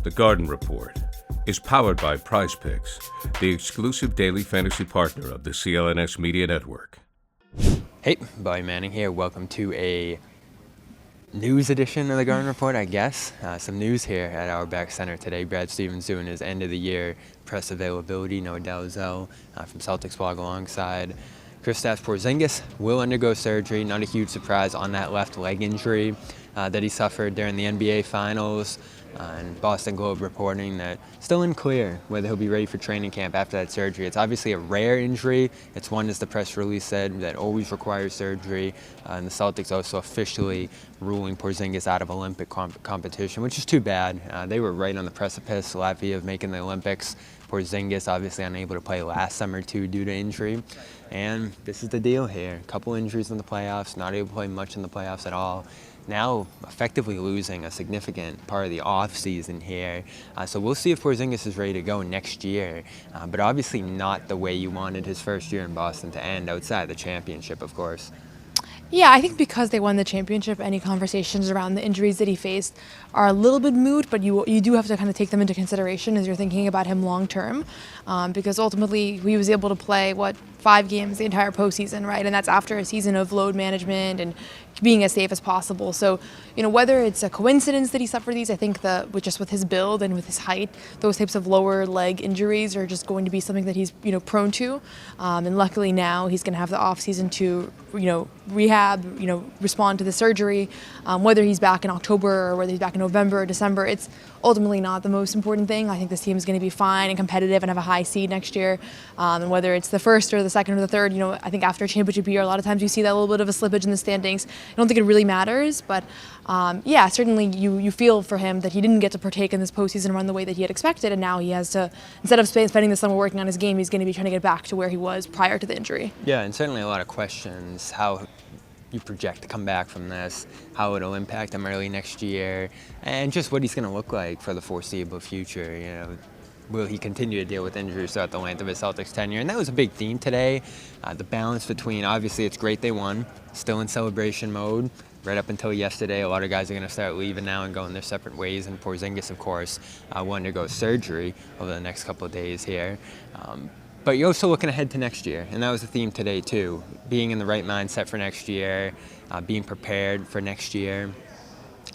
The Garden Report is powered by Prize Picks, the exclusive daily fantasy partner of the CLNS Media Network. Hey, Bobby Manning here. Welcome to a news edition of the Garden Report, I guess. Some news here at our back center today. Brad Stevens doing his end of the year press availability. No Dalzell from Celtics blog alongside Kristaps Porzingis will undergo surgery. Not a huge surprise on that left leg injury that he suffered during the NBA Finals. And Boston Globe reporting that still unclear whether he'll be ready for training camp after that surgery. It's obviously a rare injury. It's one, as the press release said, that always requires surgery. And the Celtics also officially ruling Porzingis out of Olympic competition, which is too bad. They were right on the precipice, Latvia, of making the Olympics. Porzingis obviously unable to play last summer too due to injury. And this is the deal here. A couple injuries in the playoffs, not able to play much in the playoffs at all. Now effectively losing a significant part of the offseason here. So we'll see if Porzingis is ready to go next year, but obviously not the way you wanted his first year in Boston to end, outside the championship, of course. Yeah, I think because they won the championship, any conversations around the injuries that he faced are a little bit moot, but you do have to kind of take them into consideration as you're thinking about him long term, because ultimately he was able to play, 5 games the entire postseason, right? And that's after a season of load management and being as safe as possible. So, whether it's a coincidence that he suffered these, I think with his build and with his height, those types of lower leg injuries are just going to be something that he's, prone to. And luckily now he's going to have the off season to, rehab, respond to the surgery. Whether he's back in October or whether he's back in November or December, it's ultimately not the most important thing. I think this team is going to be fine and competitive and have a high seed next year. And whether it's the first or the second or the third, I think after a championship year, a lot of times you see that little bit of a slippage in the standings. I don't think it really matters, but yeah, certainly you feel for him that he didn't get to partake in this postseason run the way that he had expected, and now he has to, instead of spending the summer working on his game, he's going to be trying to get back to where he was prior to the injury. Yeah, and certainly a lot of questions how you project to come back from this, how it'll impact him early next year, and just what he's going to look like for the foreseeable future. Will he continue to deal with injuries throughout the length of his Celtics tenure? And that was a big theme today. The balance between, obviously it's great they won, still in celebration mode. Right up until yesterday, a lot of guys are going to start leaving now and going their separate ways. And Porzingis, of course, will undergo surgery over the next couple of days here. But you're also looking ahead to next year, and that was the theme today too. Being in the right mindset for next year, being prepared for next year.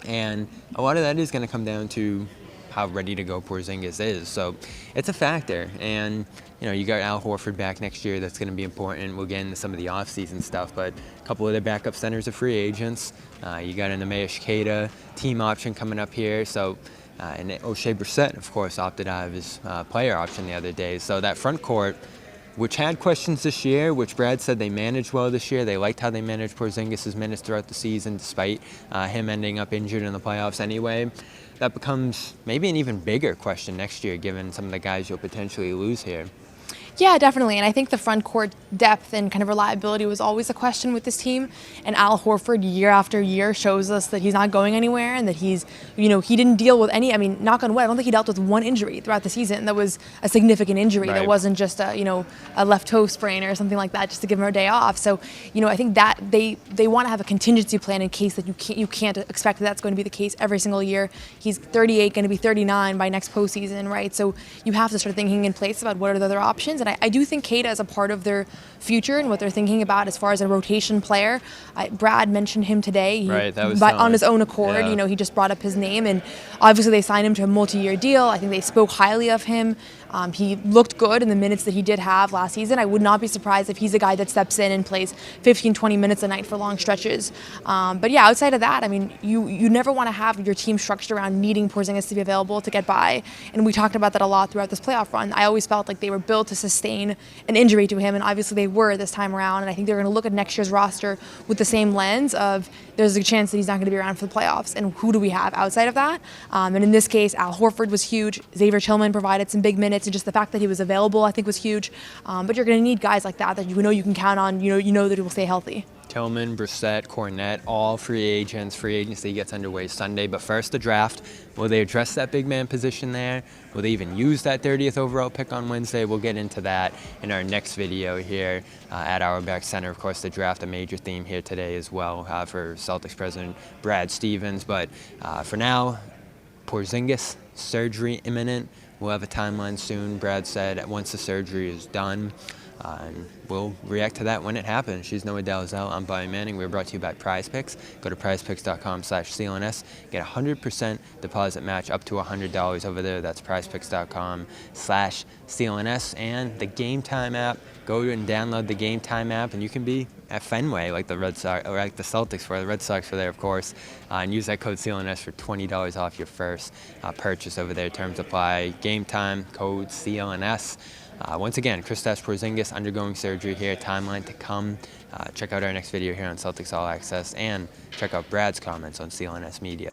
And a lot of that is going to come down to how ready to go Porzingis is. So it's a factor. And, you got Al Horford back next year. That's going to be important. We'll get into some of the offseason stuff, but a couple of their backup centers are free agents. You got an Ime Udoka team option coming up here. So, and O'Shea Brissett, of course, opted out of his player option the other day. So that front court, which had questions this year, which Brad said they managed well this year. They liked how they managed Porzingis' minutes throughout the season, despite him ending up injured in the playoffs anyway. That becomes maybe an even bigger question next year, given some of the guys you'll potentially lose here. Yeah, definitely. And I think the front court depth and kind of reliability was always a question with this team. And Al Horford, year after year, shows us that he's not going anywhere and that he's, he didn't deal with any, knock on wood, I don't think he dealt with one injury throughout the season that was a significant injury. Right. That wasn't just a left toe sprain or something like that just to give him a day off. So, I think that they want to have a contingency plan in case that you can't expect that that's going to be the case every single year. He's 38, going to be 39 by next postseason, right? So you have to start thinking in place about what are the other options. And I do think Kata is a part of their future and what they're thinking about as far as a rotation player. Brad mentioned him today. Right, that was on his own accord. Yeah. He just brought up his name, and obviously they signed him to a multi-year deal. I think they spoke highly of him. He looked good in the minutes that he did have last season. I would not be surprised if he's a guy that steps in and plays 15, 20 minutes a night for long stretches. But yeah, outside of that, you never want to have your team structured around needing Porzingis to be available to get by. And we talked about that a lot throughout this playoff run. I always felt like they were built to sustain an injury to him, and obviously they were this time around. And I think they're going to look at next year's roster with the same lens of there's a chance that he's not going to be around for the playoffs. And who do we have outside of that? And in this case, Al Horford was huge. Xavier Tillman provided some big minutes. And just the fact that he was available, I think, was huge. But you're going to need guys like that you can count on. You know that he will stay healthy. Tillman, Brissett, Cornette, all free agents. Free agency gets underway Sunday. But first, the draft. Will they address that big man position there? Will they even use that 30th overall pick on Wednesday? We'll get into that in our next video here at our back center. Of course, the draft, a major theme here today as well for Celtics president Brad Stevens. But for now, Porzingis, surgery imminent. We'll have a timeline soon, Brad said, once the surgery is done. And we'll react to that when it happens. She's Noah Dalzell. I'm Bobby Manning. We're brought to you by Prize Picks. Go to prizepicks.com/CLNS. Get a 100% deposit match up to $100 over there. That's prizepicks.com/CLNS. And the Game Time app. Go and download the Game Time app, and you can be at Fenway like the Red Sox, or like the Celtics were. The Red Sox were there, of course. And use that code CLNS for $20 off your first purchase over there. Terms apply. Game Time, code CLNS. Once again, Kristaps Porzingis undergoing surgery here, timeline to come. Check out our next video here on Celtics All Access, and check out Brad's comments on CLNS Media.